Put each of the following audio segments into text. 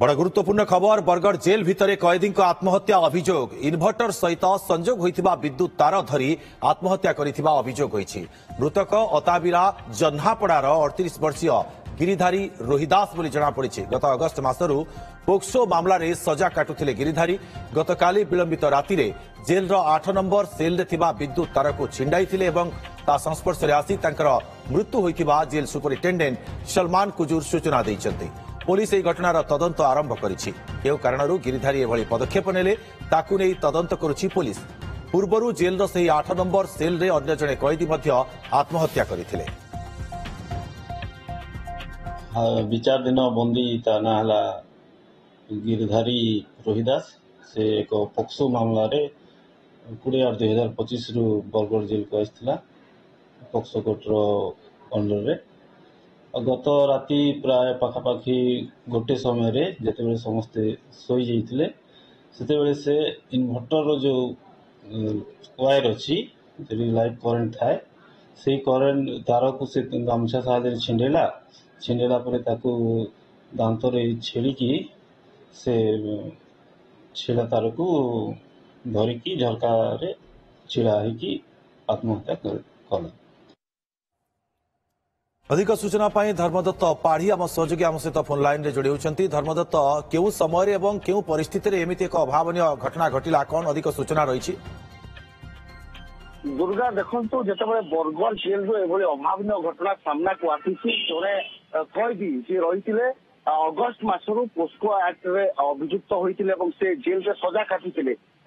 बड़ गुरुत्वपूर्ण खबर बरगढ़ जेल भितर कैदी आत्महत्या अभियोग इन्भर्टर सहित संजोग होइथिबा विद्युत तार धरी आत्महत्या करिथिबा अभियोग होइछि। मृतक अताबिरा जन्हापड़ार 38 वर्षीय गिरिधारी रोहिदास बोली जଣାपड़ी। गत अगस्त मासरू पोक्सो मामलें सजा काटुथिले गिरिधारी। गतकाली विलंबित राति जेलर 8 नंबर सेल थिबा विद्युत तार को छिंडाइथिले एवं ता संस्पर्श आसी तांकर मृत्यु होइथिबा जेल सुपरिटेंडेंट सलमान कुजूर सूचना दैछन्ति। पुलिस यह घटनार तदंत आरंभ करिछि। केउ कारणरू गिरिधारी एभली पदक्षेप नेले ताकू नै तदंत करुछि पुलिस। पूर्वरू जेलर सही 8 नंबर सेल रे अन्य जणे कैदी मध्य आत्महत्या करथिले। विचार दिन बंदी ता ना हला गिरिधारी रोहिदास से एक पोक्सो मामला रे 20/8/2025 रु बरगढ़ जेल को आइथिला पोक्सो कोर्ट रो अंडर रे। गत राति प्राय पाखापाखि गोटे समय रे जेतेबेले समस्ते सोई जाइथिले सेतेबेले से इन्वर्टर जो वायर अछि जेरी लाइट करंट थाए से करंट तार को से गामछा सादे छिंडेला परे ताकू दांत रे छेड़ी की से छिला तार को धरी की झरका रे छिड़ा ही की आत्महत्या कला। अधिक सूचना पाई धर्मदत्त पाढ़ी आम सहयोगी आम सहित फोन लाइन रे जोड़ी होती। धर्मदत्त केउ समय एवं केउ परिस्थिति रे एमिति एक अभावनीय घटना घटिला कौन अधिक सूचना रही? दुर्गा देखो जिते बरगढ़ जेल रु अभावनीय घटना सामना को आसी जड़े कैदी सी रही अगस्ट मासरू पोस्को एक्ट रे अभियुक्त होते से जेल रे सजा काटी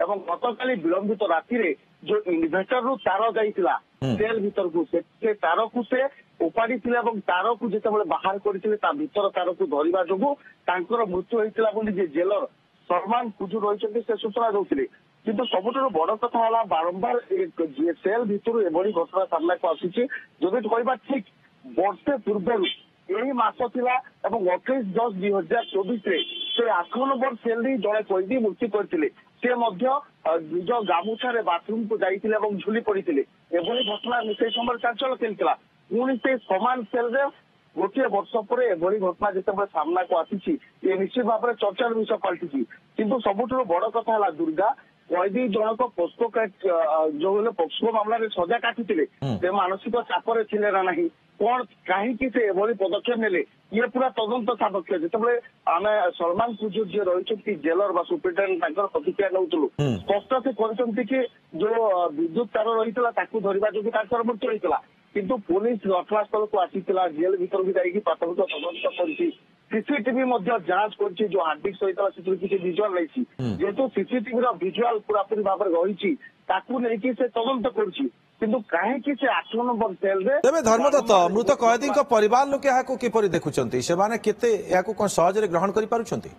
गतकाली विलंबित राति रे जो इन्वर्टर रु तार जाइतिला सेल भीतर को से तार को से उपाड़ी तार को जिते बाहर करते भीतर तार को धरवा जो मृत्यु होता जेलर सलमान कुजूर रही से सूचना दौले। किंतु सबुठ बड़ कथा है बारंबार सेल भितर एभली घटना सामना को आसी जदि कहवा ठीक वर्षे पूर्व यही मास थिला 28/10/2024 से 8 नंबर सेल जड़े कैदी मृत्यु करते निज गामुछा बाथरूम को जाइए झुली पड़ी एभली घटना से समय चांचल्य चलता पुणी से समान सेल रे गोटे वर्ष पर एभली घटना जिते सामना को आसी निश्चित भाव में चर्चार विषय पलटि। किंतु सबुठ बड़ कथा है दुर्गा कैदी जनक पोस्को जो पोस्को मामला सजा काटी मानसिक चापर थिले ना नहीं कौन कहीं से एभली पदक्षेप नेले ये पूरा तदंत सापेक्ष जिते आम सलमान कुजूर जी रही जेलर बा सुपरिटेंडेंट प्रतिक्रिया नौलु स्पष्ट से कहते कि जो विद्युत तार रही धरवा जो मृत्यु होता किंतु पुलिस घटनास्थल को आसीला जेल भीतर भी जाइए प्राथमिक तदंत कर सीसीटीवी जांच कर जो हार्डडिस्क होता है किसी विजुआल नहीं जेहेतु सीसीटीवी विजुआल पूरापूरी भाव में रही से तदंत कर कहीं से 8 नंबर सेल रे तेरे धर्मदत्त मृत कैदी परिवार लोक किपरि देखुछंती से माने केते याकू कोन सहज रे ग्रहण करि पारुछंती?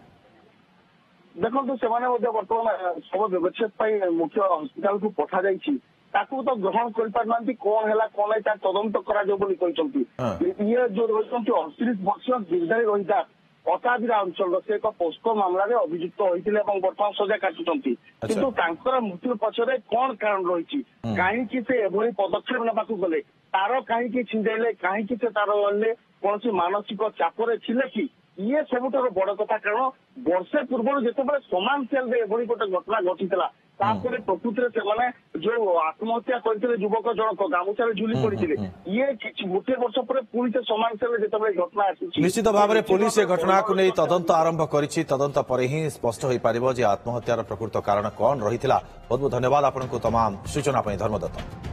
देखो से बर्तमान सब व्यवच्छेद मुख्य हस्पिटाल को पठा जाइछि ताकू तो ग्रहण कर पारनांती कौन है कौन है तदंत करा ये जो रही 38 वर्षीय गिरधारी रोहिदास अताबिरा अंचल से एक पोस्को मामला रे अभियुक्त होते बर्तमान सजा काटुंट किंतु मृत्यु पछरे कौन कारण रही कहीं से एभली पदक्षेप नाक गले तार कहीं छिंडेले कहीं से तार गले कौन मानसिक चापर थिले कि ये सबुठ बड़ कथा कारण वर्षे पूर्व जिते समान सेल रे एभली गोटे घटना घटीला प्रकृति से जो आत्महत्या करते युवक जनक गामुछा झुली पड़ी ये गोटे वर्ष पर पुणी से समान सेल जिते घटना आसी निश्चित भाव में पुलिस ये घटना को नहीं तदंत आरंभ करिछि। तदंत पर ही स्पष्ट हो पारिबो जे आत्महत्यार प्रकृत कारण कौन रही। बहुत बहुत धन्यवाद आपको तमाम सूचना धर्मदत्त।